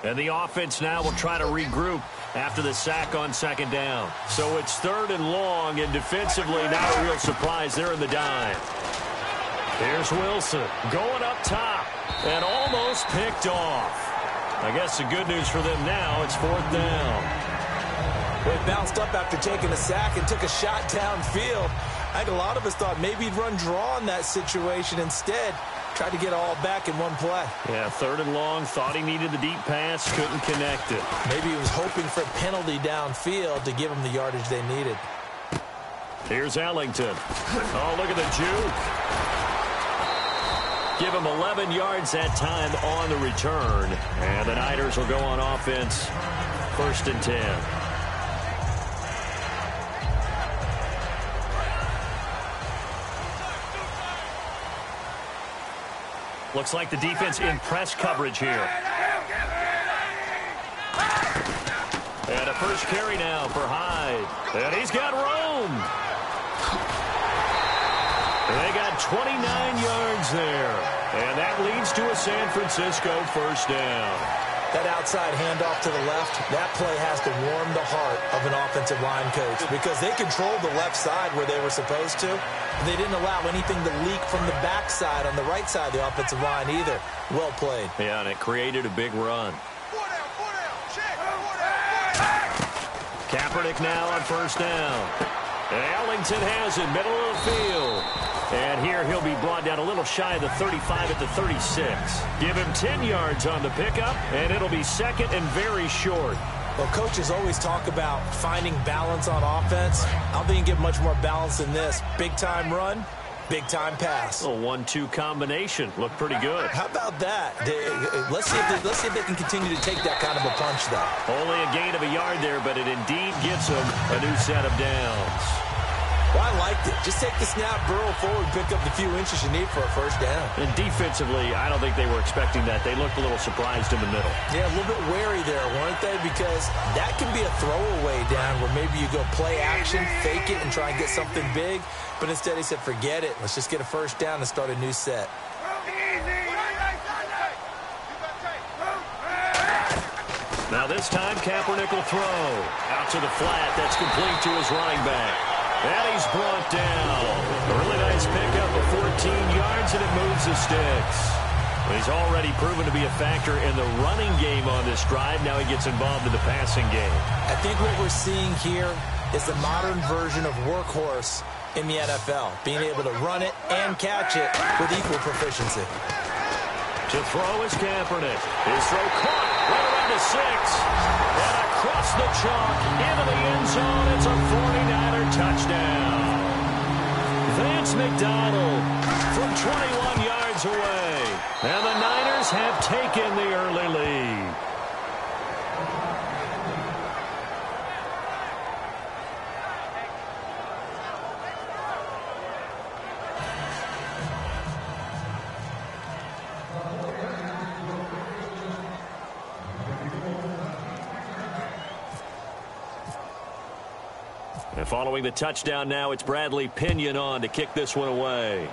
And the offense now will try to regroup after the sack on second down. So it's third and long, and defensively not a real surprise. They're in the dime. Here's Wilson going up top and almost picked off. I guess the good news for them now, it's fourth down. Well, he bounced up after taking a sack and took a shot downfield. I think a lot of us thought maybe he'd run draw in that situation. Instead, tried to get all back in one play. Yeah, third and long, thought he needed the deep pass, couldn't connect it. Maybe he was hoping for a penalty downfield to give him the yardage they needed. Here's Ellington. Oh, look at the juke. Give him 11 yards that time on the return. And the Niners will go on offense, 1st and 10. Looks like the defense in press coverage here. And a first carry now for Hyde. And he's got room. They got 29 yards there. And that leads to a San Francisco first down. That outside handoff to the left, that play has to warm the heart of an offensive line coach because they controlled the left side where they were supposed to. They didn't allow anything to leak from the backside on the right side of the offensive line either. Well played. Yeah, and it created a big run. Kaepernick now on first down. And Ellington has it, middle of the field. And here he'll be brought down a little shy of the 35 at the 36. Give him 10 yards on the pickup, and it'll be second and very short. Well, coaches always talk about finding balance on offense. I don't think you get much more balance than this. Big-time run, big-time pass. A 1-2 combination. Looked pretty good. How about that? Let's see if they can continue to take that kind of a punch, though. Only a gain of a yard there, but it indeed gives them a new set of downs. Well, I liked it. Just take the snap, burrow forward, pick up the few inches you need for a first down. And defensively, I don't think they were expecting that. They looked a little surprised in the middle. Yeah, a little bit wary there, weren't they? Because that can be a throwaway down where maybe you go play action, fake it, and try and get something big. But instead he said, forget it. Let's just get a first down and start a new set. Now this time, Kaepernick will throw. Out to the flat. That's complete to his running back. And he's brought down. A really nice pickup of 14 yards, and it moves the sticks. He's already proven to be a factor in the running game on this drive. Now he gets involved in the passing game. I think what we're seeing here is the modern version of workhorse in the NFL, being able to run it and catch it with equal proficiency. To throw is Kaepernick. His throw caught right around the 6. And across the chalk into the end zone. It's a 49er touchdown. Vance McDonald from 21 yards away. And the Niners have taken the early lead. And following the touchdown now, it's Bradley Pinion on to kick this one away.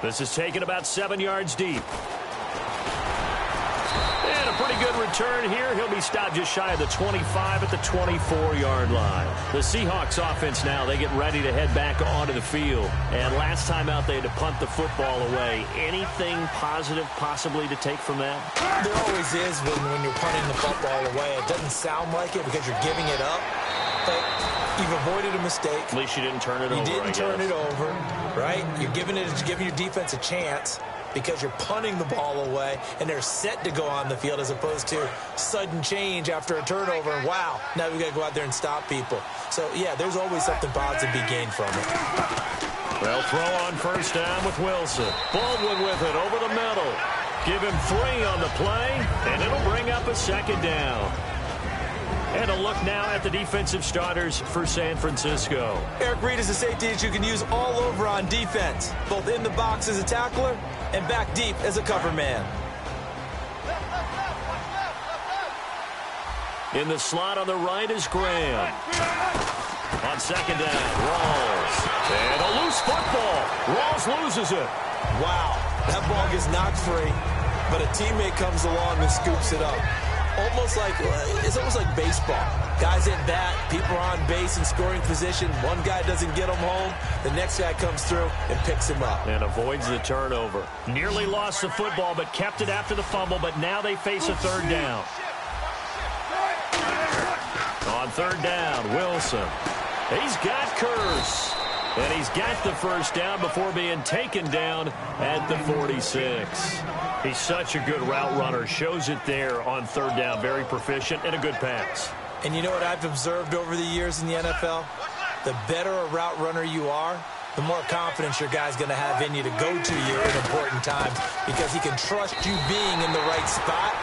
This is taken about 7 yards deep. And a pretty good return here. He'll be stopped just shy of the 25 at the 24-yard line. The Seahawks offense now, they get ready to head back onto the field. And last time out, they had to punt the football away. Anything positive possibly to take from that? There always is when you're punting the football away. It doesn't sound like it because you're giving it up. But You've avoided a mistake. At least you didn't turn it over, You didn't turn it over, right? You're giving your defense a chance because you're punting the ball away, and they're set to go on the field as opposed to sudden change after a turnover. And, wow, now we've got to go out there and stop people. So, yeah, there's always something positive to be gained from it. They'll throw on first down with Wilson. Baldwin with it over the middle. Give him 3 on the play, and it'll bring up a second down. And a look now at the defensive starters for San Francisco. Eric Reid is a safety that you can use all over on defense, both in the box as a tackler and back deep as a cover man. In the slot on the right is Graham. On second down, Rawls. And a loose football. Rawls loses it. Wow, that ball gets knocked free, but a teammate comes along and scoops it up. It's almost like baseball. Guys at bat, people are on base in scoring position. One guy doesn't get him home. The next guy comes through and picks him up. And avoids the turnover. Nearly lost the football, but kept it after the fumble, but now they face a third down. On third down, Wilson. He's got Curse. And he's got the first down before being taken down at the 46. He's such a good route runner. Shows it there on third down. Very proficient and a good pass. And you know what I've observed over the years in the NFL? The better a route runner you are, the more confidence your guy's going to have in you to go to you in important times because he can trust you being in the right spot,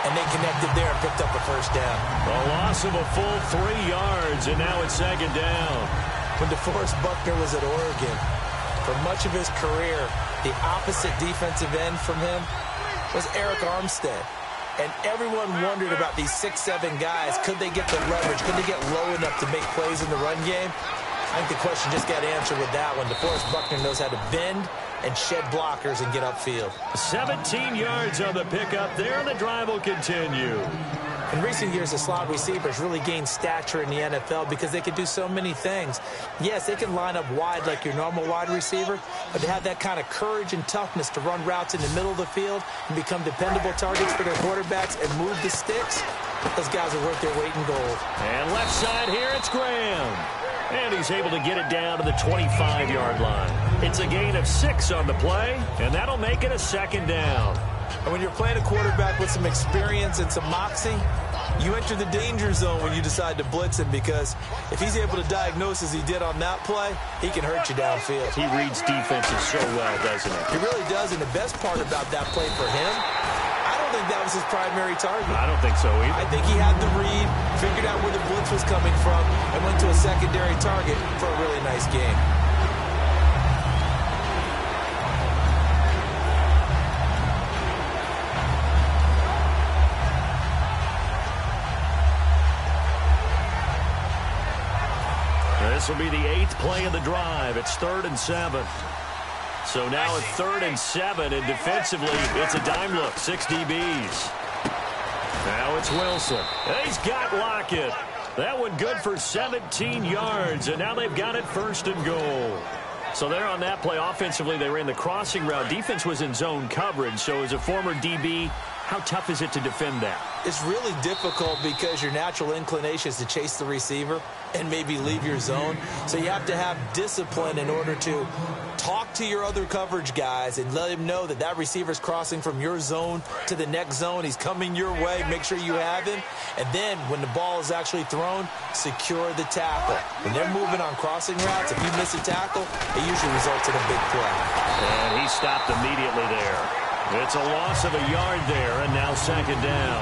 and they connected there and picked up the first down. A loss of a full 3 yards, and now it's second down. When DeForest Buckner was at Oregon, for much of his career, the opposite defensive end from him was Eric Armstead. And everyone wondered about these 6'7" guys. Could they get the leverage? Could they get low enough to make plays in the run game? I think the question just got answered with that one. DeForest Buckner knows how to bend and shed blockers and get upfield. 17 yards on the pickup there, and the drive will continue. In recent years, the slot receivers really gained stature in the NFL because they can do so many things. Yes, they can line up wide like your normal wide receiver, but they have that kind of courage and toughness to run routes in the middle of the field and become dependable targets for their quarterbacks and move the sticks. Those guys are worth their weight in gold. And left side here, it's Graham. And he's able to get it down to the 25-yard line. It's a gain of 6 on the play, and that'll make it a second down. And when you're playing a quarterback with some experience and some moxie, you enter the danger zone when you decide to blitz him because if he's able to diagnose as he did on that play, he can hurt you downfield. He reads defenses so well, doesn't he? He really does, and the best part about that play for him, I don't think that was his primary target. I don't think so either. I think he had the read, figured out where the blitz was coming from, and went to a secondary target for a really nice game. This will be the 8th play of the drive. It's 3rd and 7. So now it's 3rd and 7, and defensively, it's a dime look. 6 DBs. Now it's Wilson. He's got Lockett. That one good for 17 yards, and now they've got it 1st and goal. So there on that play, offensively, they ran the crossing route. Defense was in zone coverage, so as a former DB, how tough is it to defend that? It's really difficult because your natural inclination is to chase the receiver and maybe leave your zone. So you have to have discipline in order to talk to your other coverage guys and let him know that that receiver's crossing from your zone to the next zone. He's coming your way. Make sure you have him. And then when the ball is actually thrown, secure the tackle. When they're moving on crossing routes, if you miss a tackle, it usually results in a big play. And he stopped immediately there. It's a loss of a yard there, and now 2nd down.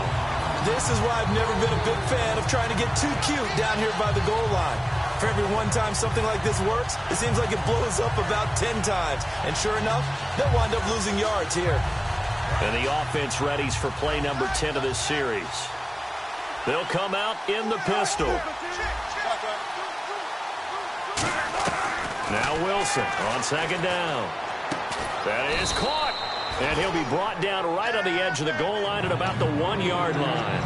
This is why I've never been a big fan of trying to get too cute down here by the goal line. For every one time something like this works, it seems like it blows up about 10 times. And sure enough, they'll wind up losing yards here. And the offense readies for play number 10 of this series. They'll come out in the pistol. Now Wilson on 2nd down. That is caught. And he'll be brought down right on the edge of the goal line at about the 1-yard line.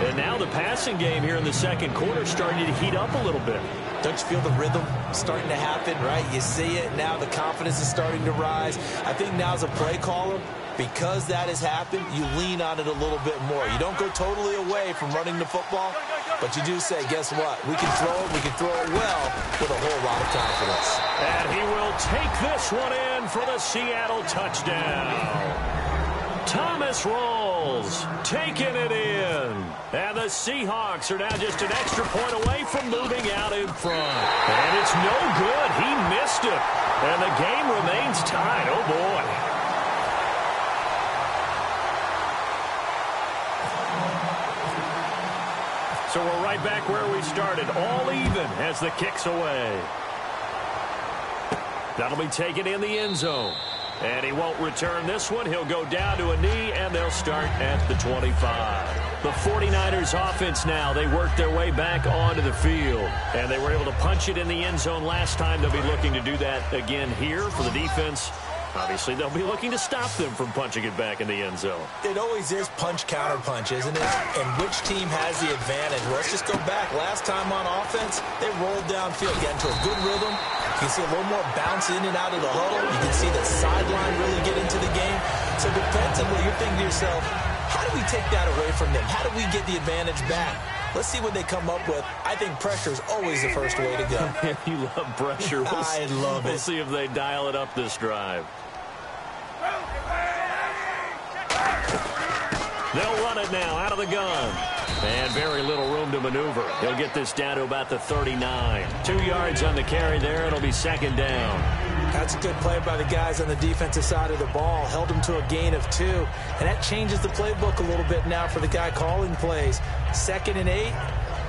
And now the passing game here in the 2nd quarter starting to heat up a little bit. Don't you feel the rhythm starting to happen, right? You see it. Now the confidence is starting to rise. I think now as a play caller, because that has happened, you lean on it a little bit more. You don't go totally away from running the football, but you do say, guess what? We can throw it. We can throw it well. lot of confidence. And he will take this one in for the Seattle touchdown. Thomas Rawls taking it in. And the Seahawks are now just an extra point away from moving out in front. And it's no good. He missed it. And the game remains tied. Oh, boy. So we're right back where we started. All even as the kick's away. That'll be taken in the end zone. And he won't return this one. He'll go down to a knee, and they'll start at the 25. The 49ers offense now, they worked their way back onto the field. And they were able to punch it in the end zone last time. They'll be looking to do that again here for the defense. Obviously, they'll be looking to stop them from punching it back in the end zone. It always is punch-counter-punch, isn't it? And which team has the advantage? Let's just go back. Last time on offense, they rolled downfield, get into a good rhythm. You can see a little more bounce in and out of the huddle. You can see the sideline really get into the game. So defensively, you're thinking to yourself, how do we take that away from them? How do we get the advantage back? Let's see what they come up with. I think pressure is always the first way to go. You love pressure. I love it. We'll see if they dial it up this drive. They'll run it now out of the gun. And very little room to maneuver. He'll get this down to about the 39. 2 yards on the carry there. It'll be second down. That's a good play by the guys on the defensive side of the ball. Held him to a gain of 2. And that changes the playbook a little bit now for the guy calling plays. 2nd and 8.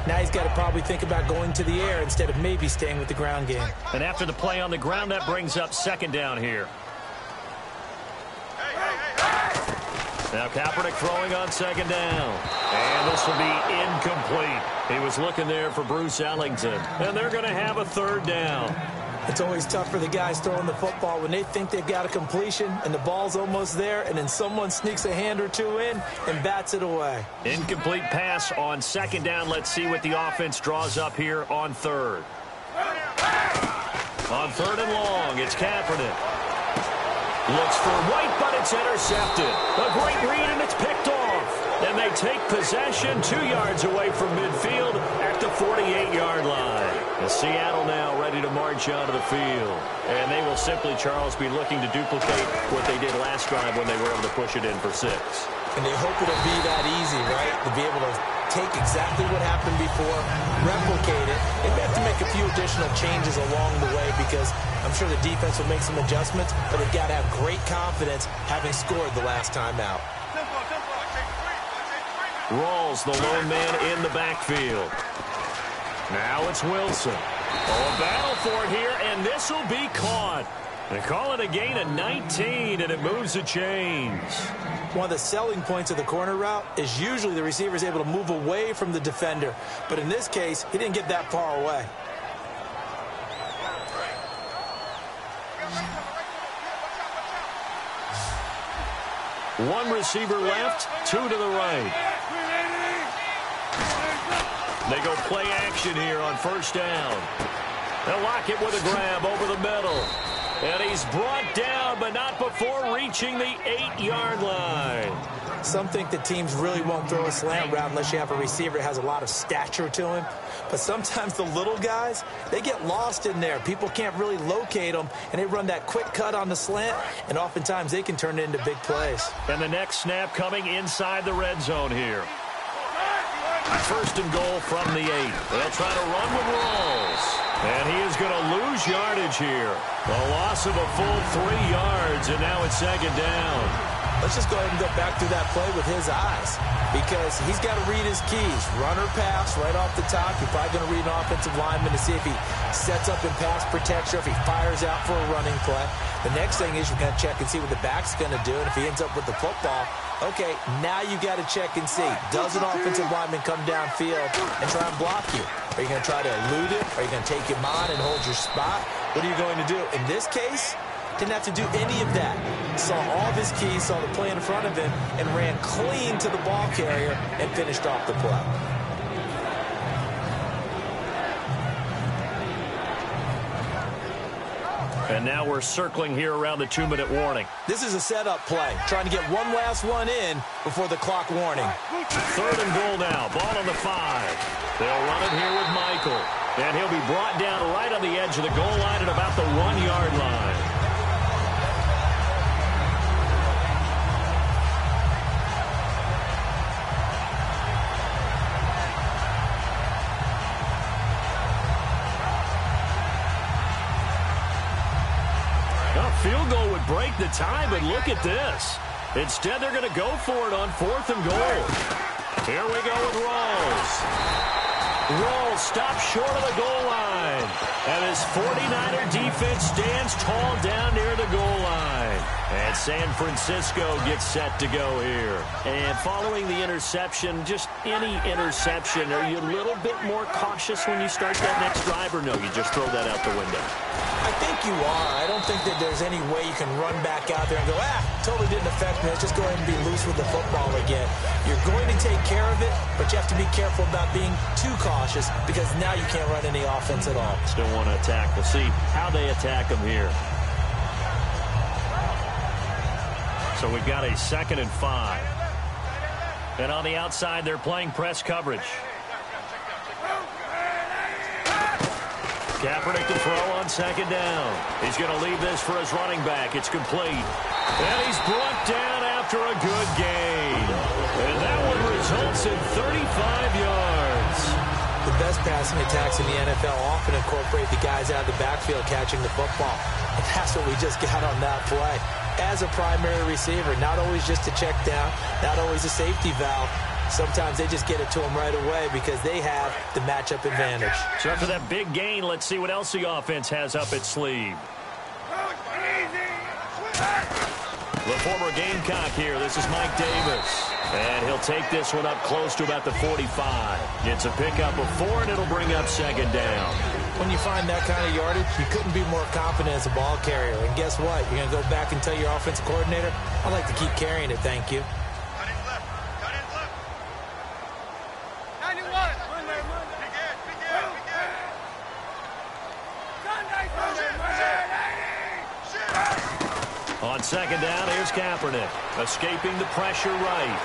Now he's got to probably think about going to the air instead of maybe staying with the ground game. And after the play on the ground, that brings up second down here. Now Kaepernick throwing on second down. And this will be incomplete. He was looking there for Bruce Ellington. And they're going to have a third down. It's always tough for the guys throwing the football when they think they've got a completion and the ball's almost there, and then someone sneaks a hand or two in and bats it away. Incomplete pass on second down. Let's see what the offense draws up here on third. On third and long, it's Kaepernick. Looks for White, but it's intercepted. A great read, and it's picked off. And they take possession 2 yards away from midfield at the 48-yard line. And Seattle now ready to march onto the field. And they will simply, Charles, be looking to duplicate what they did last drive when they were able to push it in for 6. And they hope it'll be that easy, right? To be able to take exactly what happened before, replicate it. They have to make a few additional changes along the way because I'm sure the defense will make some adjustments, but they've got to have great confidence having scored the last time out. Rawls, the lone man in the backfield. Now it's Wilson. Oh, a battle for it here, and this will be caught. They call it a gain of 19, and it moves the chains. One of the selling points of the corner route is usually the receiver is able to move away from the defender. But in this case, he didn't get that far away. One receiver left, 2 to the right. They go play action here on first down. They'll lock it with a grab over the middle. And he's brought down, but not before reaching the 8-yard line. Some think the teams really won't throw a slant route unless you have a receiver that has a lot of stature to him. But sometimes the little guys, they get lost in there. People can't really locate them, and they run that quick cut on the slant, and oftentimes they can turn it into big plays. And the next snap coming inside the red zone here. First and goal from the 8. They'll try to run with Rawls. And he is going to lose yardage here. A loss of a full 3 yards, and now it's second down. Let's just go ahead and go back through that play with his eyes because he's got to read his keys. Run or pass right off the top. You're probably going to read an offensive lineman to see if he sets up in pass protection or if he fires out for a running play. The next thing is you're going to check and see what the back's going to do, and if he ends up with the football, okay, now you got to check and see. Does an offensive lineman come downfield and try and block you? Are you going to try to elude it? Are you going to take him on and hold your spot? What are you going to do? In this case, didn't have to do any of that. Saw all of his keys, saw the play in front of him, and ran clean to the ball carrier and finished off the play. And now we're circling here around the 2-minute warning. This is a setup play, trying to get one last one in before the clock warning. Third and goal now, ball on the 5. They'll run it here with Michael. And he'll be brought down right on the edge of the goal line at about the 1-yard line. A field goal would break the tie, but look at this. Instead, they're going to go for it on 4th and goal. Here we go with Rawls. Rawls stops short of the goal line. And his 49er defense stands tall down near the goal line. And San Francisco gets set to go here. And following the interception, just any interception, are you a little bit more cautious when you start that next drive, or no, you just throw that out the window? I think you are. I don't think that there's any way you can run back out there and go, totally didn't affect me. Let's just go ahead and be loose with the football again. You're going to take care of it, but you have to be careful about being too cautious because now you can't run any offense at all. Still want to attack. We'll see how they attack them here. So we've got a 2nd and 5. And on the outside, they're playing press coverage. Kaepernick to throw on 2nd down. He's going to leave this for his running back. It's complete. And he's brought down after a good gain. And that one results in 35 yards. The best passing attacks in the NFL often incorporate the guys out of the backfield catching the football. And that's what we just got on that play. As a primary receiver, not always just a check down, not always a safety valve. Sometimes they just get it to them right away because they have the matchup advantage. So after that big gain, let's see what else the offense has up its sleeve. The former Gamecock here. This is Mike Davis. And he'll take this one up close to about the 45. It's a pickup of 4, and it'll bring up 2nd down. When you find that kind of yardage, you couldn't be more confident as a ball carrier. And guess what? You're going to go back and tell your offensive coordinator, I'd like to keep carrying it, thank you. On 2nd down, here's Kaepernick, escaping the pressure right.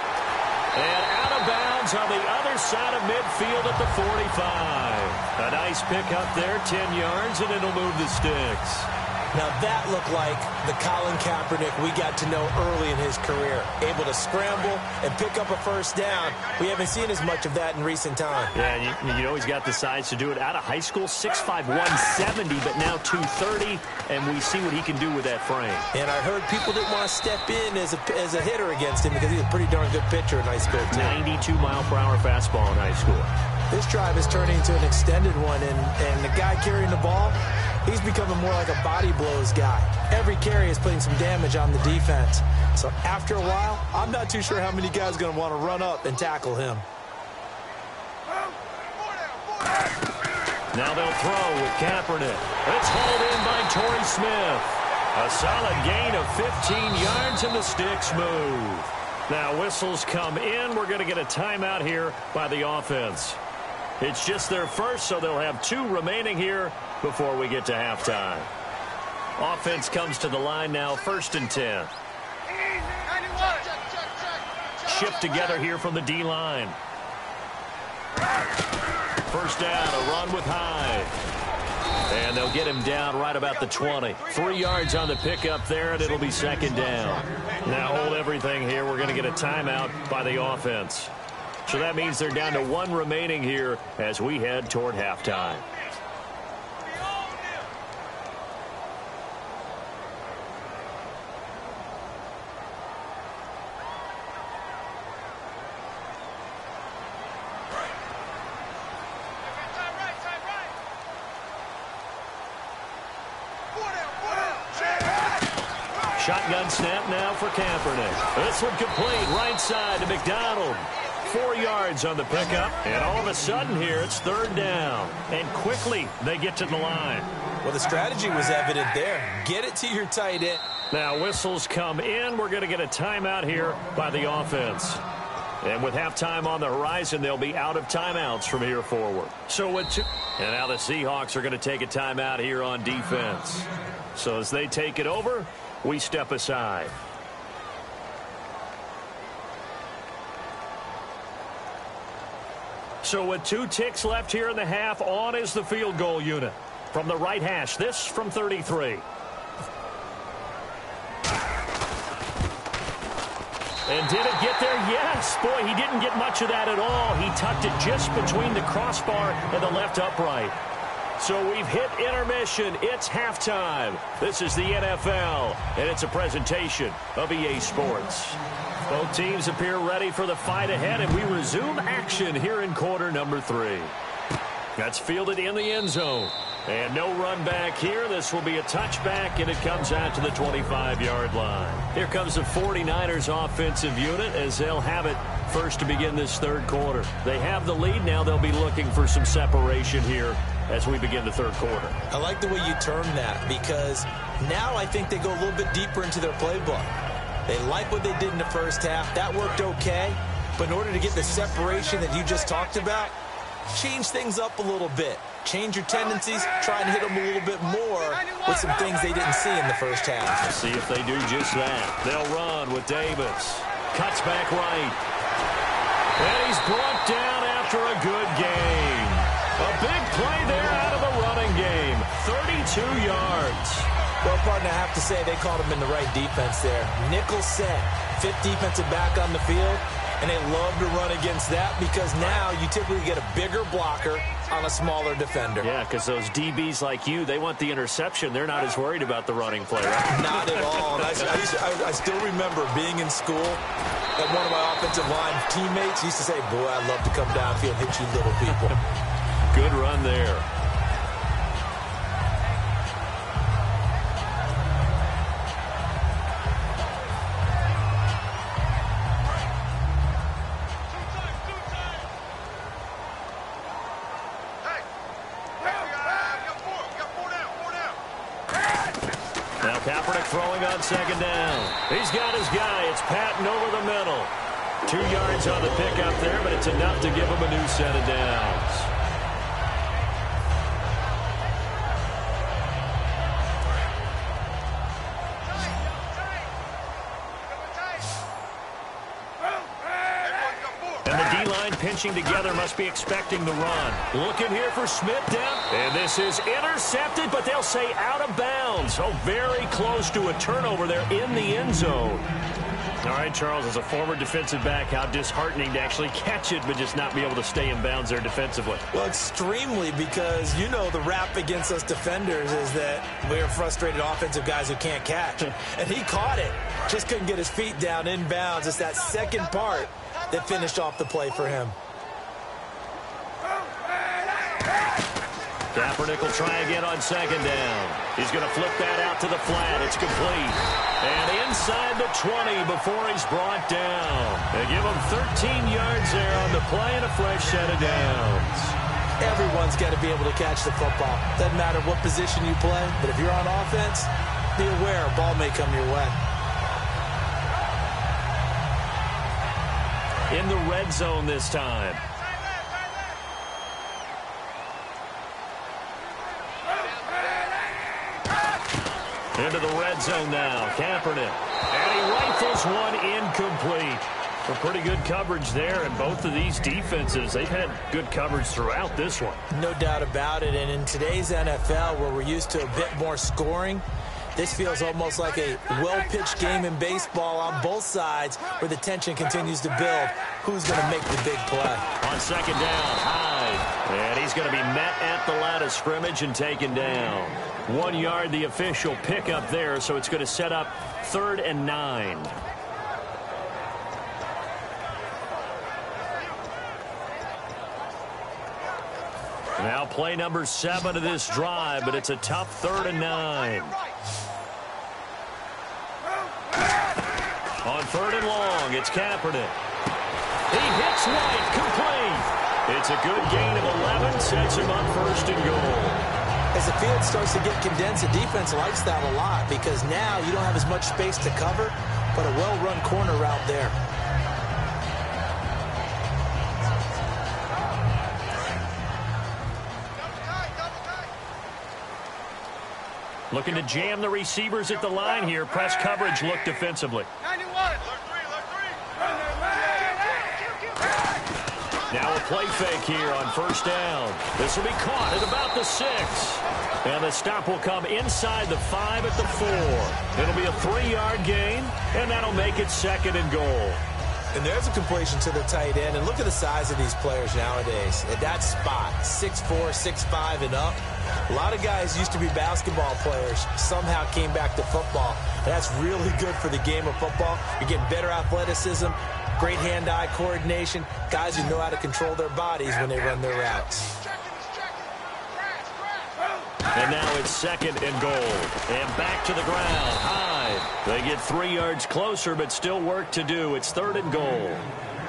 And out of bounds on the other side of midfield at the 45. A nice pickup there, 10 yards, and it'll move the sticks. Now that looked like the Colin Kaepernick we got to know early in his career. Able to scramble and pick up a 1st down. We haven't seen as much of that in recent time. Yeah, you know he's got the size to do it. Out of high school, 6'5", 170, but now 230, and we see what he can do with that frame. And I heard people didn't want to step in as a hitter against him because he's a pretty darn good pitcher in high school, too. 92-mile-per-hour fastball in high school. This drive is turning into an extended one, and the guy carrying the ball, he's becoming more like a body blows guy. Every carry is putting some damage on the defense. So after a while, I'm not too sure how many guys are going to want to run up and tackle him. Now they'll throw with Kaepernick. It's hauled in by Torrey Smith. A solid gain of 15 yards, and the sticks move. Now whistles come in. We're going to get a timeout here by the offense. It's just their first, so they'll have 2 remaining here before we get to halftime. Offense comes to the line now, 1st and 10. Shift together here from the D-line. 1st down, a run with Hyde. And they'll get him down right about the 20. 3 yards on the pickup there, and it'll be 2nd down. Now hold everything here. We're going to get a timeout by the offense. So that means they're down to 1 remaining here as we head toward halftime. Shotgun snap now for Kaepernick. This one complete, right side to McDonald. 4 yards on the pickup, and all of a sudden here, it's 3rd down. And quickly, they get to the line. Well, the strategy was evident there. Get it to your tight end. Now whistles come in. We're going to get a timeout here by the offense. And with halftime on the horizon, they'll be out of timeouts from here forward. And now the Seahawks are going to take a timeout here on defense. So as they take it over, we step aside. So with 2 ticks left here in the half, on is the field goal unit. From the right hash, this from 33. And did it get there? Yes. Boy, he didn't get much of that at all. He tucked it just between the crossbar and the left upright. So we've hit intermission. It's halftime. This is the NFL, and it's a presentation of EA Sports. Both teams appear ready for the fight ahead, and we resume action here in quarter number 3. That's fielded in the end zone. And no run back here. This will be a touchback, and it comes out to the 25-yard line. Here comes the 49ers offensive unit as they'll have it first to begin this third quarter. They have the lead. Now they'll be looking for some separation here as we begin the third quarter. I like the way you term that because now I think they go a little bit deeper into their playbook. They like what they did in the first half. That worked okay. But in order to get the separation that you just talked about, change things up a little bit. Change your tendencies, try and hit them a little bit more with some things they didn't see in the first half. Let's see if they do just that. They'll run with Davis. Cuts back right. And he's brought down after a good game. A big play there out of the running game. 32 yards. Well, partner, I have to say they caught him in the right defense there. Nickel set, 5th defensive back on the field, and they love to run against that because now you typically get a bigger blocker on a smaller defender. Yeah, because those DBs like you, they want the interception. They're not as worried about the running play, right? Not at all. And I still remember being in school, and one of my offensive line teammates used to say, boy, I'd love to come downfield and hit you little people. Good run there. Throwing on second down. He's got his guy. It's Patton over the middle. 2 yards on the pickup there, but it's enough to give him a new set of downs. And the D-line pinching together must be expecting the run. Looking here for Smith down. And this is intercepted, but they'll say out of bounds. So very close to a turnover there in the end zone. All right, Charles, as a former defensive back, how disheartening to actually catch it, but just not be able to stay in bounds there defensively. Well, extremely, because you know the rap against us defenders is that we're frustrated offensive guys who can't catch. And he caught it. Just couldn't get his feet down in bounds. It's that second part that finished off the play for him. Kaepernick will try again on second down. He's going to flip that out to the flat. It's complete. And inside the 20 before he's brought down. They give him 13 yards there on the play and a fresh set of downs. Everyone's got to be able to catch the football. Doesn't matter what position you play, but if you're on offense, be aware a ball may come your way. In the red zone this time. Into the red zone now. Kaepernick. And he rifles one incomplete. A pretty good coverage there, and both of these defenses, they've had good coverage throughout this one. No doubt about it, and in today's NFL, where we're used to a bit more scoring, this feels almost like a well-pitched game in baseball on both sides where the tension continues to build. Who's going to make the big play? On second down, Hyde. And he's going to be met at the line of scrimmage and taken down. 1 yard, the official pickup there, so it's going to set up 3rd and 9. Now play number 7 of this drive, but it's a tough 3rd and 9. On 3rd and long, it's Kaepernick. He hits White, complete. It's a good gain of 11, sets him up 1st and goal. As the field starts to get condensed, the defense likes that a lot because now you don't have as much space to cover, but a well-run corner route there. Looking to jam the receivers at the line here. Press coverage look defensively. Now a play fake here on first down. This will be caught at about the 6. And the stop will come inside the 5 at the 4. It'll be a 3-yard gain, and that'll make it 2nd and goal. And there's a completion to the tight end. And look at the size of these players nowadays. At that spot, 6'4", 6'5", and up. A lot of guys used to be basketball players, somehow came back to football. That's really good for the game of football. You're getting better athleticism, great hand-eye coordination, guys who know how to control their bodies when they run their routes. And now it's 2nd and goal. And back to the ground. Hyde. They get 3 yards closer, but still work to do. It's 3rd and goal.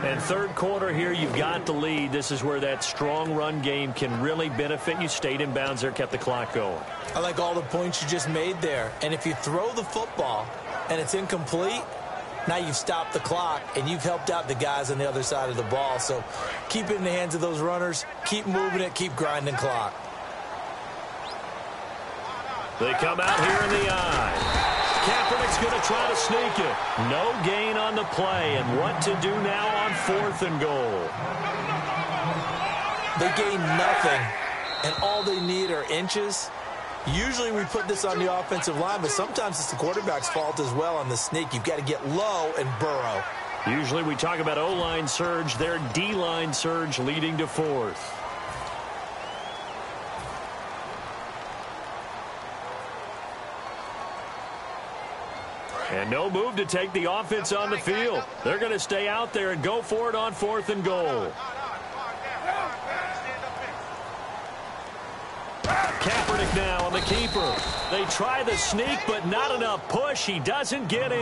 And third quarter here, you've got the lead. This is where that strong run game can really benefit you. Stayed in bounds there, kept the clock going. I like all the points you just made there. And if you throw the football and it's incomplete, now you've stopped the clock and you've helped out the guys on the other side of the ball. So keep it in the hands of those runners. Keep moving it. Keep grinding clock. They come out here in the eye. Kaepernick's going to try to sneak it. No gain on the play. And what to do now on 4th and goal? They gain nothing, and all they need are inches. Usually we put this on the offensive line, but sometimes it's the quarterback's fault as well on the sneak. You've got to get low and burrow. Usually we talk about O-line surge. Their D-line surge leading to 4th. And no move to take the offense on the field. They're going to stay out there and go for it on 4th and goal. Kaepernick now on the keeper. They try the sneak, but not enough push. He doesn't get in.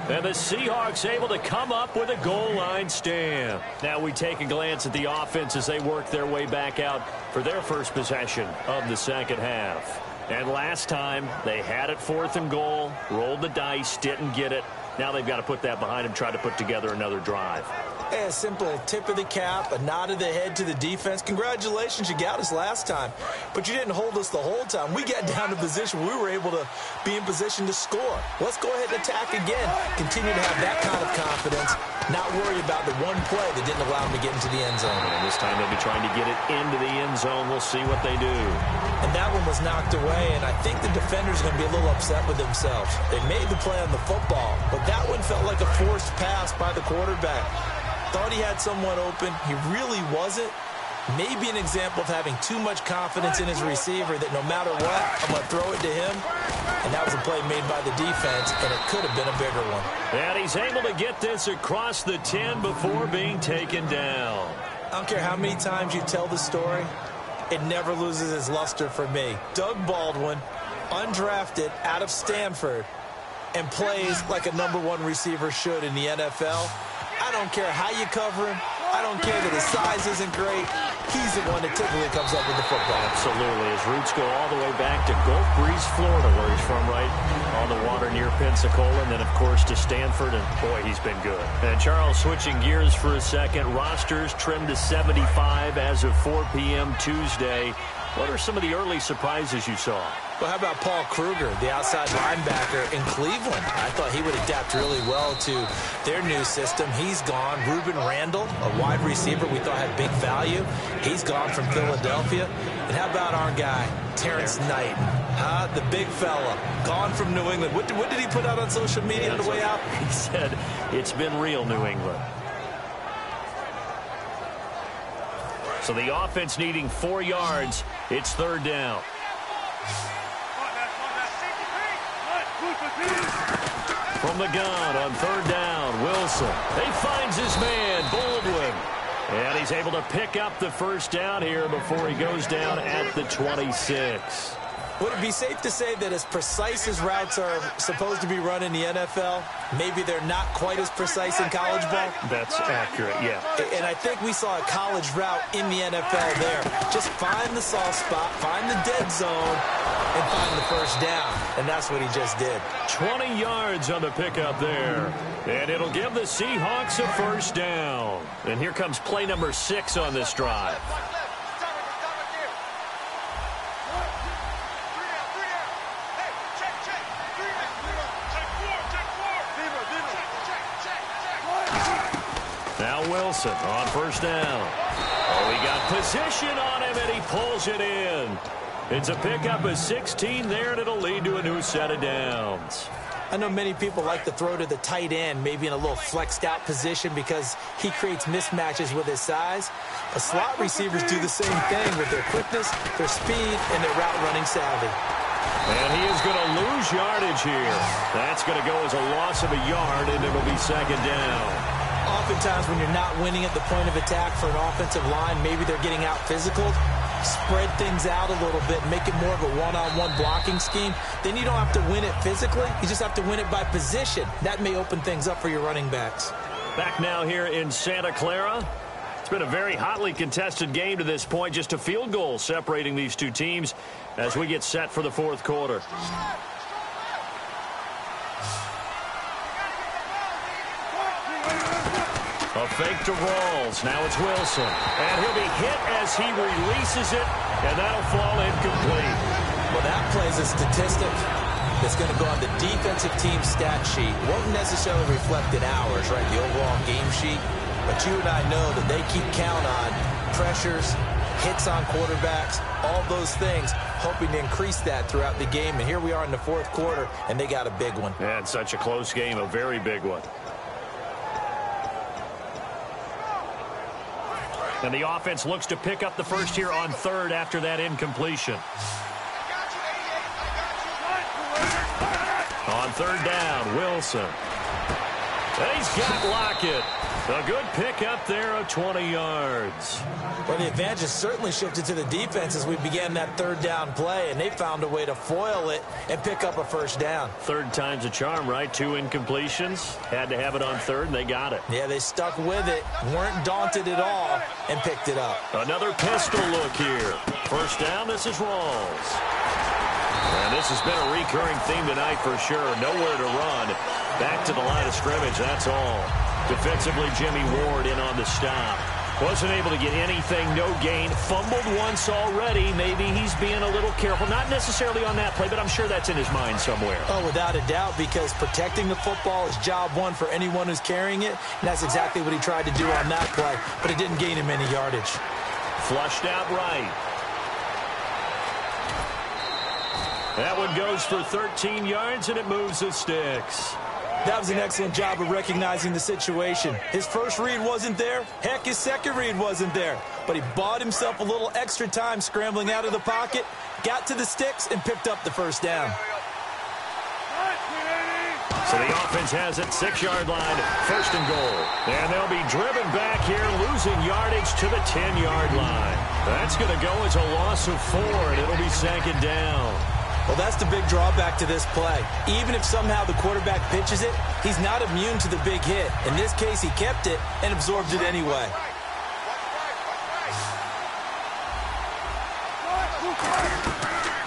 And the Seahawks able to come up with a goal line stand. Now we take a glance at the offense as they work their way back out for their first possession of the second half. And last time, they had it 4th and goal, rolled the dice, didn't get it. Now they've got to put that behind them, try to put together another drive. Hey, a simple tip of the cap, a nod of the head to the defense. Congratulations, you got us last time. But you didn't hold us the whole time. We got down to position where we were able to be in position to score. Let's go ahead and attack again. Continue to have that kind of confidence. Not worry about the one play that didn't allow them to get into the end zone. And this time they'll be trying to get it into the end zone. We'll see what they do. And that one was knocked away, and I think the defenders are going to be a little upset with themselves. They made the play on the football, but that one felt like a forced pass by the quarterback. Thought he had someone open. He really wasn't. Maybe an example of having too much confidence in his receiver that no matter what, I'm going to throw it to him. And that was a play made by the defense, and it could have been a bigger one. And he's able to get this across the 10 before being taken down. I don't care how many times you tell the story, it never loses its luster for me. Doug Baldwin, undrafted out of Stanford, and plays like a #1 receiver should in the NFL. I don't care how you cover him. I don't care that his size isn't great. He's the one that typically comes up with the football. Absolutely. His roots go all the way back to Gulf Breeze, Florida, where he's from, right on the water near Pensacola, and then, of course, to Stanford, and, boy, he's been good. And, Charles, switching gears for a second, rosters trimmed to 75 as of 4 p.m. Tuesday. What are some of the early surprises you saw? Well, how about Paul Kruger, the outside linebacker in Cleveland? I thought he would adapt really well to their new system. He's gone. Ruben Randall, a wide receiver we thought had big value. He's gone from Philadelphia. And how about our guy, Terrence Knight? The big fella, gone from New England. What did he put out on social media on the way out? He said, it's been real, New England. So the offense needing 4 yards. It's 3rd down. From the gun on 3rd down, Wilson. He finds his man, Baldwin. And he's able to pick up the first down here before he goes down at the 26. Would it be safe to say that as precise as routes are supposed to be run in the NFL, maybe they're not quite as precise in college ball? That's accurate, yeah. And I think we saw a college route in the NFL there. Just find the soft spot, find the dead zone, and find the first down. And that's what he just did. 20 yards on the pickup there. And it'll give the Seahawks a first down. And here comes play number 6 on this drive. Now Wilson on first down. Oh, he got position on him, and he pulls it in. It's a pickup of 16 there, and it'll lead to a new set of downs. I know many people like to throw to the tight end, maybe in a little flexed out position because he creates mismatches with his size. But slot receivers do the same thing with their quickness, their speed, and their route running savvy. And he is going to lose yardage here. That's going to go as a loss of a yard, and it'll be second down. Oftentimes when you're not winning at the point of attack for an offensive line, maybe they're getting out physical. Spread things out a little bit, make it more of a one-on-one blocking scheme. Then you don't have to win it physically. You just have to win it by position. That may open things up for your running backs. Back now here in Santa Clara. It's been a very hotly contested game to this point. Just a field goal separating these two teams as we get set for the fourth quarter. A fake to Rawls. Now it's Wilson. And he'll be hit as he releases it, and that'll fall incomplete. Well, that plays a statistic that's going to go on the defensive team stat sheet. Won't necessarily reflect in ours, right, the overall game sheet. But you and I know that they keep count on pressures, hits on quarterbacks, all those things, hoping to increase that throughout the game. And here we are in the fourth quarter, and they got a big one. Yeah, it's such a close game, a very big one. And the offense looks to pick up the first here on third after that incompletion. On third down, Wilson. And he's got Lockett. A good pickup there of 20 yards. Well, the advantage has certainly shifted to the defense as we began that third down play, and they found a way to foil it and pick up a first down. Third time's a charm, right? 2 incompletions. Had to have it on third, and they got it. Yeah, they stuck with it, weren't daunted at all, and picked it up. Another pistol look here. First down, this is Rawls. And this has been a recurring theme tonight for sure. Nowhere to run. Back to the line of scrimmage, that's all. Defensively, Jimmy Ward in on the stop. Wasn't able to get anything, no gain. Fumbled once already. Maybe he's being a little careful. Not necessarily on that play, but I'm sure that's in his mind somewhere. Oh, without a doubt, because protecting the football is job one for anyone who's carrying it. And that's exactly what he tried to do on that play, but it didn't gain him any yardage. Flushed out right. That one goes for 13 yards, and it moves the sticks. That was an excellent job of recognizing the situation. His first read wasn't there. Heck, his second read wasn't there. But he bought himself a little extra time scrambling out of the pocket, got to the sticks, and picked up the first down. So the offense has it, 6-yard line, first and goal. And they'll be driven back here, losing yardage to the 10-yard line. That's going to go as a loss of 4, and it'll be second down. Well, that's the big drawback to this play. Even if somehow the quarterback pitches it, he's not immune to the big hit. In this case, he kept it and absorbed it anyway.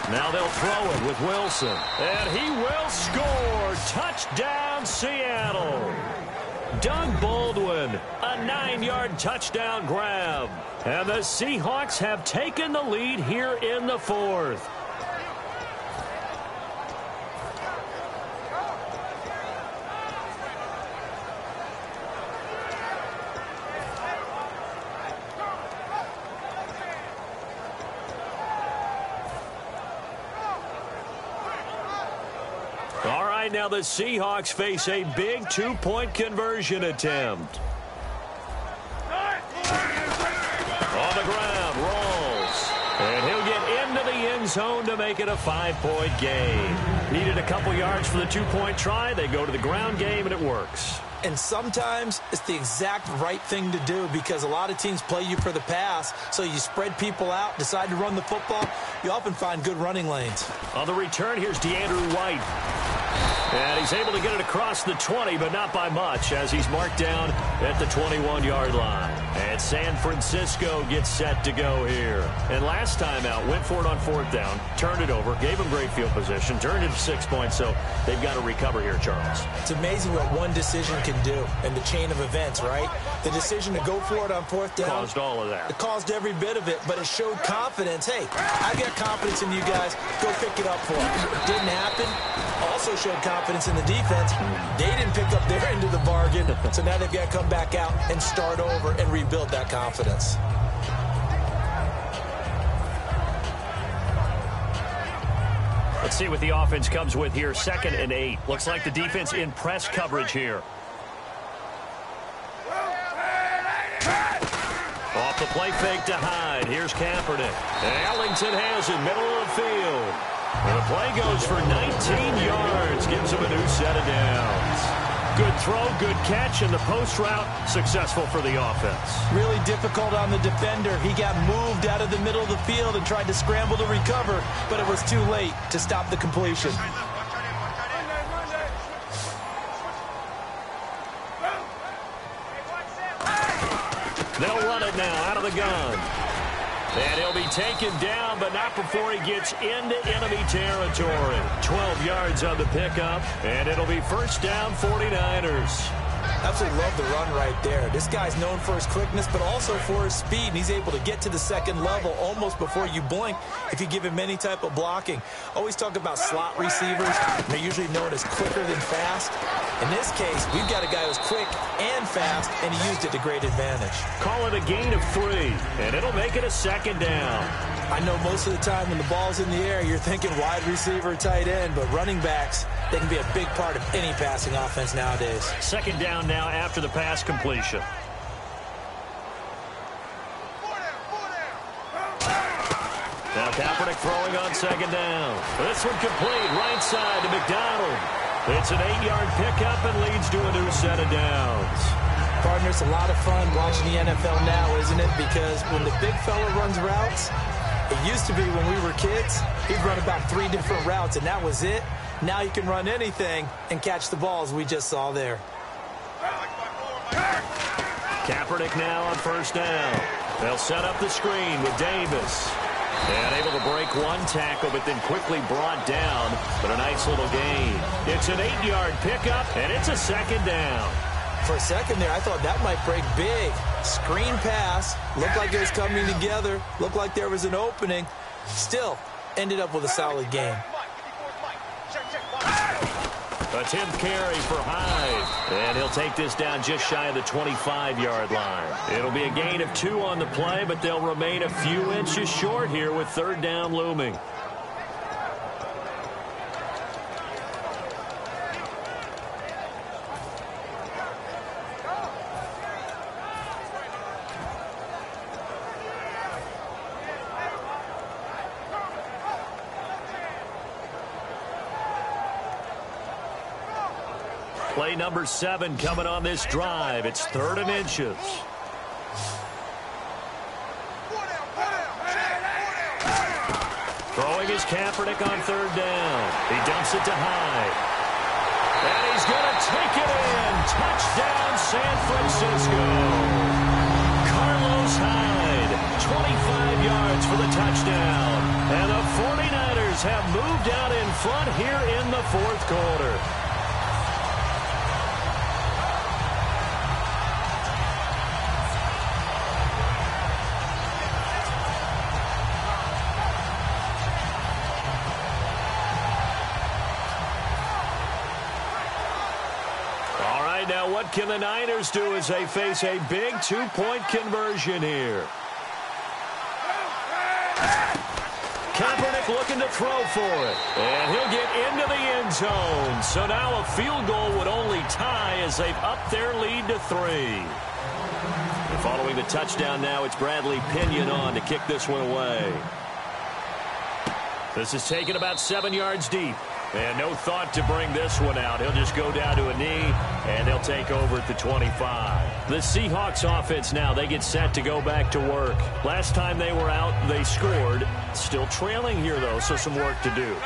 Now they'll throw it with Wilson. And he will score. Touchdown, Seattle. Doug Baldwin, a 9-yard touchdown grab. And the Seahawks have taken the lead here in the fourth. All right, now the Seahawks face a big 2-point conversion attempt. On the ground, Rawls. And he'll get into the end zone to make it a 5-point game. Needed a couple yards for the 2-point try. They go to the ground game, and it works. And sometimes it's the exact right thing to do because a lot of teams play you for the pass, so you spread people out, decide to run the football. You often find good running lanes. On the return, here's DeAndrew White. And he's able to get it across the 20, but not by much, as he's marked down at the 21-yard line. And And San Francisco gets set to go here. And last time out, went for it on 4th down, turned it over, gave them great field position, turned it 6 points, so they've got to recover here, Charles. It's amazing what one decision can do in the chain of events, right? The decision to go for it on 4th down. Caused all of that. It caused every bit of it, but it showed confidence. Hey, I've got confidence in you guys. Go pick it up for them. Didn't happen. Also showed confidence in the defense. They didn't pick up their end of the bargain, so now they've got to come back out and start over and rebuild that confidence. Let's see what the offense comes with here. 2nd and 8. Looks like the defense in press coverage here. Off the play fake to Hyde. Here's Kaepernick. Ellington has it, middle of the field. And the play goes for 19 yards. Gives him a new set of downs. Good throw, good catch, and the post route successful for the offense. Really difficult on the defender. He got moved out of the middle of the field and tried to scramble to recover, but it was too late to stop the completion. They'll run it now out of the gun. And he'll be taken down, but not before he gets into enemy territory. 12 yards on the pickup, and it'll be 1st down, 49ers. Absolutely love the run right there. This guy's known for his quickness, but also for his speed, and he's able to get to the 2nd level almost before you blink if you give him any type of blocking. Always talk about slot receivers. They're usually known as quicker than fast. In this case, we've got a guy who's quick and fast, and he used it to great advantage. Call it a gain of 3, and it'll make it a 2nd down. I know most of the time when the ball's in the air, you're thinking wide receiver, tight end, but running backs, they can be a big part of any passing offense nowadays. 2nd down now after the pass completion. Now Kaepernick throwing on 2nd down. This one complete, right side to McDonald. It's an 8-yard pickup and leads to a new set of downs. Partner, it's a lot of fun watching the NFL now, isn't it? Because when the big fella runs routes, it used to be when we were kids, he'd run about 3 different routes, and that was it. Now you can run anything and catch the balls we just saw there. Kaepernick now on 1st down. They'll set up the screen with Davis. And able to break one tackle, but then quickly brought down. But a nice little gain. It's an 8-yard pickup, and it's a 2nd down. For a second there, I thought that might break big. Screen pass. Looked like it was coming together. Looked like there was an opening. Still, ended up with a solid game. A 10th carry for Hyde. And he'll take this down just shy of the 25-yard line. It'll be a gain of 2 on the play, but they'll remain a few inches short here with 3rd down looming. Play number 7 coming on this drive. It's 3rd and inches. Throwing his Kaepernick on 3rd down. He dumps it to Hyde. And he's going to take it in. Touchdown, San Francisco. Carlos Hyde, 25 yards for the touchdown. And the 49ers have moved out in front here in the 4th quarter. Now what can the Niners do as they face a big 2-point conversion here? Kaepernick looking to throw for it. And he'll get into the end zone. So now a field goal would only tie as they've upped their lead to 3. And following the touchdown now, it's Bradley Pinion on to kick this one away. This is taken about 7 yards deep. And no thought to bring this one out. He'll just go down to a knee, and they'll take over at the 25. The Seahawks offense now, they get set to go back to work. Last time they were out, they scored. Still trailing here, though, so some work to do.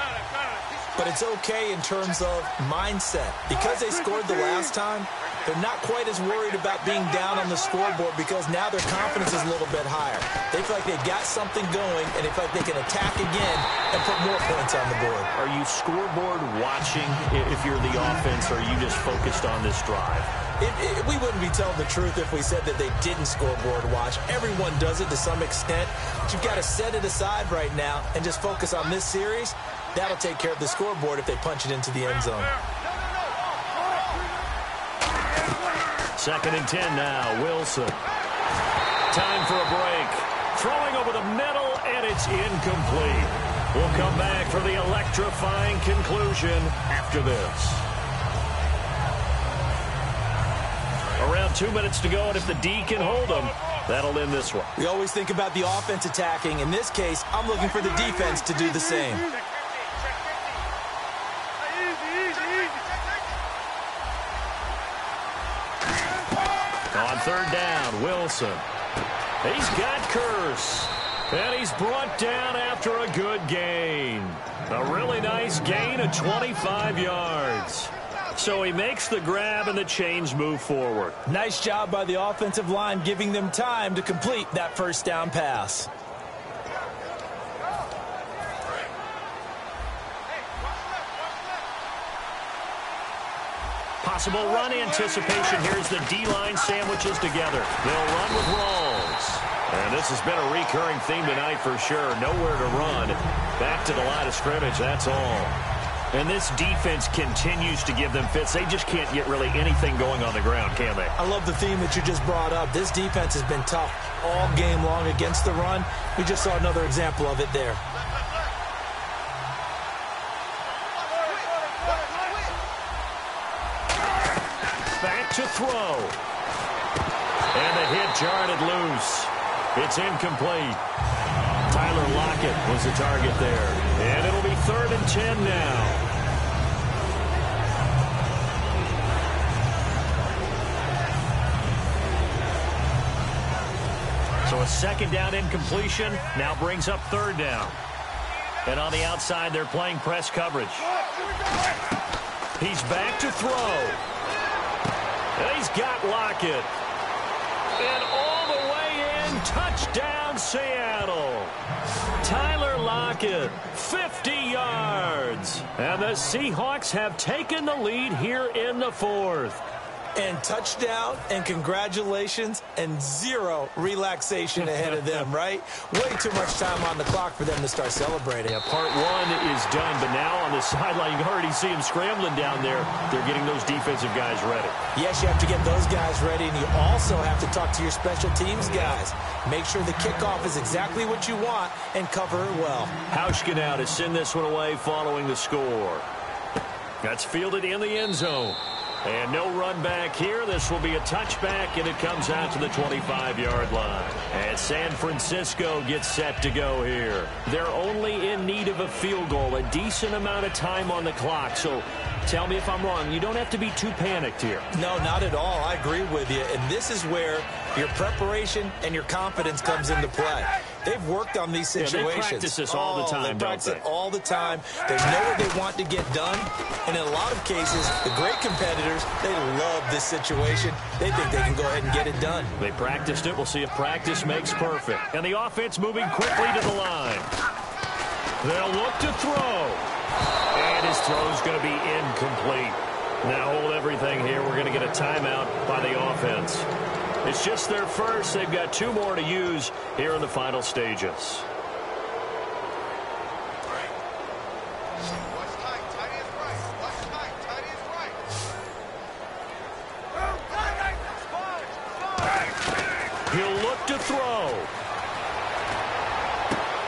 but it's okay in terms of mindset. Because they scored the last time, they're not quite as worried about being down on the scoreboard because now their confidence is a little bit higher. They feel like they've got something going, and they feel like they can attack again and put more points on the board. Are you scoreboard watching if you're the offense, or are you just focused on this drive? We wouldn't be telling the truth if we said that they didn't scoreboard watch. Everyone does it to some extent, but you've got to set it aside right now and just focus on this series. That'll take care of the scoreboard if they punch it into the end zone. 2nd and 10 now, Wilson. Time for a break. Throwing over the middle, and it's incomplete. We'll come back for the electrifying conclusion after this. Around 2 minutes to go, and if the D can hold them, that'll end this one. We always think about the offense attacking. In this case, I'm looking for the defense to do the same. On 3rd down, Wilson. He's got Curse. And he's brought down after a good gain. A really nice gain of 25 yards. So he makes the grab and the chains move forward. Nice job by the offensive line, giving them time to complete that first down pass. Possible run anticipation. Here's the D-line sandwiches together. They'll run with Rawls. And this has been a recurring theme tonight for sure. Nowhere to run. Back to the line of scrimmage, that's all. And this defense continues to give them fits. They just can't get really anything going on the ground, can they? I love the theme that you just brought up. This defense has been tough all game long against the run. We just saw another example of it there. Back to throw. And the hit jarred it loose. It's incomplete. Tyler Lockett was the target there. And it'll be 3rd and 10 now. So a 2nd down incompletion now brings up 3rd down. And on the outside, they're playing press coverage. He's back to throw. And he's got Lockett. And all the way in, touchdown Seattle. Tyler Lockett, 50 yards. And the Seahawks have taken the lead here in the 4th. And touchdown, and congratulations, and zero relaxation ahead of them, right? Way too much time on the clock for them to start celebrating. Yeah, part 1 is done, but now on the sideline, you can already see them scrambling down there. They're getting those defensive guys ready. Yes, you have to get those guys ready, and you also have to talk to your special teams guys. Make sure the kickoff is exactly what you want and cover it well. Hauschka now to send this one away following the score. That's fielded in the end zone. And no run back here. This will be a touchback, and it comes out to the 25-yard line. And San Francisco gets set to go here. They're only in need of a field goal, a decent amount of time on the clock. So tell me if I'm wrong. You don't have to be too panicked here. No, not at all. I agree with you. And this is where your preparation and your confidence comes into play. They've worked on these situations. Yeah, they practice this all the time, they practice it all the time. They know what they want to get done. And in a lot of cases, the great competitors, they love this situation. They think they can go ahead and get it done. They practiced it. We'll see if practice makes perfect. And the offense moving quickly to the line. They'll look to throw. And his throw's going to be incomplete. Now hold everything here. We're going to get a timeout by the offense. It's just their first. They've got 2 more to use here in the final stages. He'll look to throw.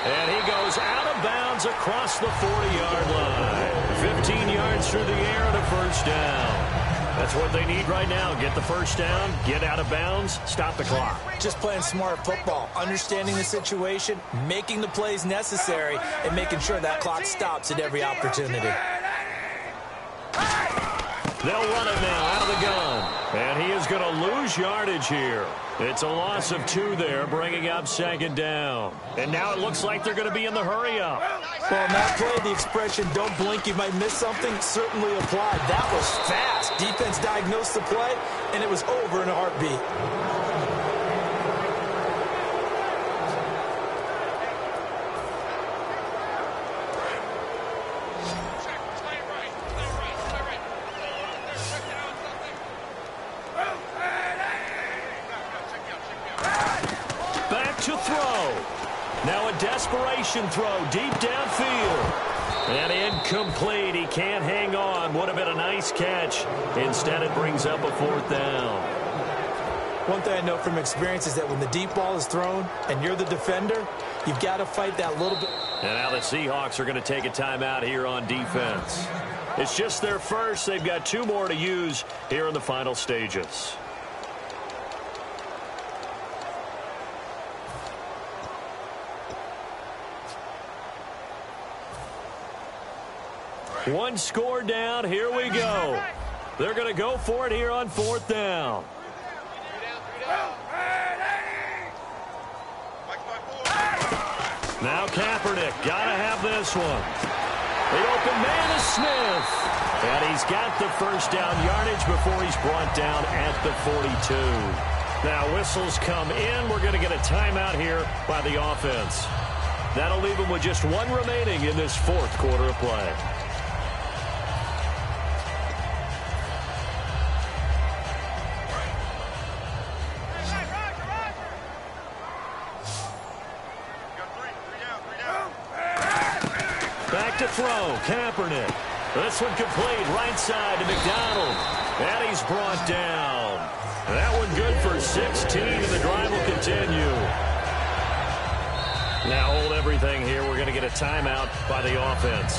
And he goes out of bounds across the 40-yard line. 15 yards through the air and a first down. That's what they need right now. Get the first down, get out of bounds, stop the clock. Just playing smart football, understanding the situation, making the plays necessary, and making sure that clock stops at every opportunity. They'll run it now out of the gun. And he is going going to lose yardage here. It's a loss of 2 there, bringing up 2nd down. And now it looks like they're going to be in the hurry-up. Well, in that play, the expression, don't blink, you might miss something, certainly applied. That was fast. Defense diagnosed the play, and it was over in a heartbeat. To throw. Now a desperation throw deep downfield. And incomplete. He can't hang on. Would have been a nice catch. Instead, it brings up a 4th down. One thing I know from experience is that when the deep ball is thrown and you're the defender, you've got to fight that little bit. And now the Seahawks are going to take a timeout here on defense. It's just their first. They've got 2 more to use here in the final stages. One score down. Here we go. They're going to go for it here on 4th down. Now Kaepernick. Got to have this one. The open man is Smith. And he's got the 1st down yardage before he's brought down at the 42. Now whistles come in. We're going to get a timeout here by the offense. That'll leave them with just 1 remaining in this 4th quarter of play. Back to throw, Kaepernick. This one complete, right side to McDonald. And he's brought down. That one good for 16, and the drive will continue. Now hold everything here. We're going to get a timeout by the offense.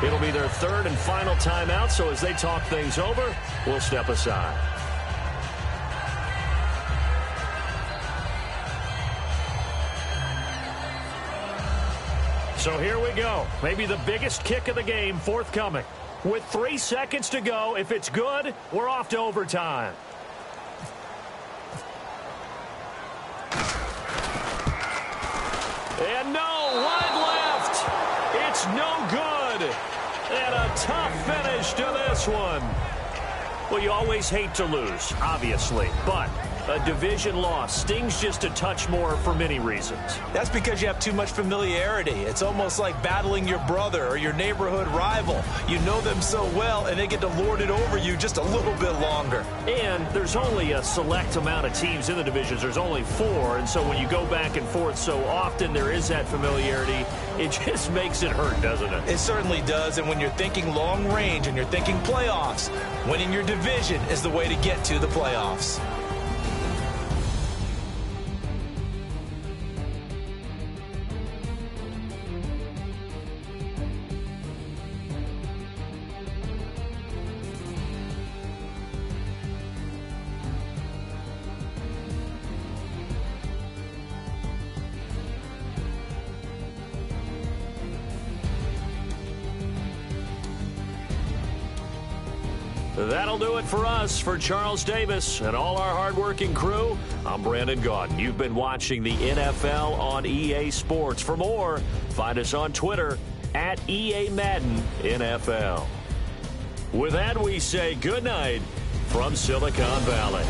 It'll be their 3rd and final timeout, so as they talk things over, we'll step aside. So here we go. Maybe the biggest kick of the game forthcoming. With 3 seconds to go, if it's good, we're off to overtime. And no, wide left. It's no good. And a tough finish to this one. Well, you always hate to lose, obviously, but a division loss stings just a touch more for many reasons. That's because you have too much familiarity. It's almost like battling your brother or your neighborhood rival. You know them so well, and they get to lord it over you just a little bit longer. And there's only a select amount of teams in the divisions. There's only 4, and so when you go back and forth so often, there is that familiarity. It just makes it hurt, doesn't it? It certainly does, and when you're thinking long range and you're thinking playoffs, winning your division is the way to get to the playoffs. That'll do it for us. For Charles Davis and all our hardworking crew, I'm Brandon Gaudin. You've been watching the NFL on EA Sports. For more, find us on Twitter at EA Madden NFL. With that, we say good night from Silicon Valley.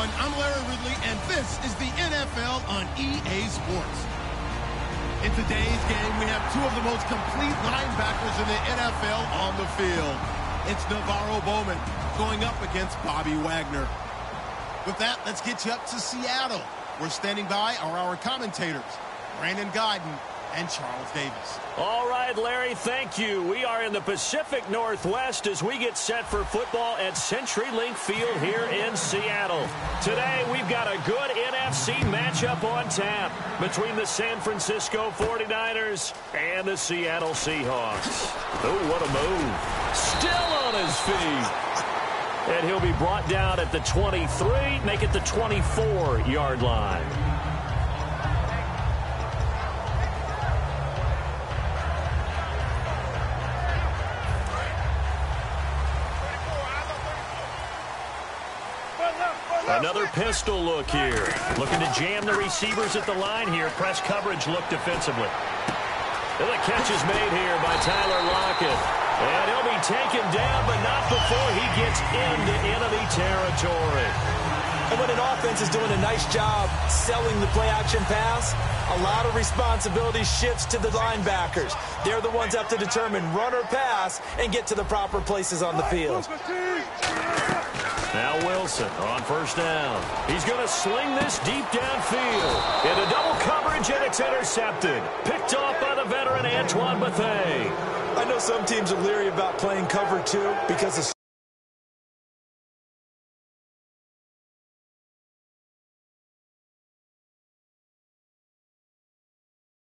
everyone. I'm Larry Ridley, and this is the NFL on EA Sports. In today's game, we have two of the most complete linebackers in the NFL on the field. It's Navarro Bowman going up against Bobby Wagner. With that, let's get you up to Seattle. We're standing by are our commentators, Brandon Guyton and Charles Davis. All right, Larry, thank you. We are in the Pacific Northwest as we get set for football at CenturyLink Field here in Seattle. Today, we've got a good NFC matchup on tap between the San Francisco 49ers and the Seattle Seahawks. Oh, what a move. Still on his feet. And he'll be brought down at the 23, make it the 24-yard line. Another pistol look here. Looking to jam the receivers at the line here. Press coverage look defensively. And the catch is made here by Tyler Lockett. And he'll be taken down, but not before he gets into enemy territory. And when an offense is doing a nice job selling the play-action pass, a lot of responsibility shifts to the linebackers. They're the ones that have to determine run or pass and get to the proper places on the field. Now Wilson on first down. He's going to sling this deep downfield. Into double coverage, and it's intercepted. Picked off by the veteran Antoine Bethea. I know some teams are leery about playing cover two because of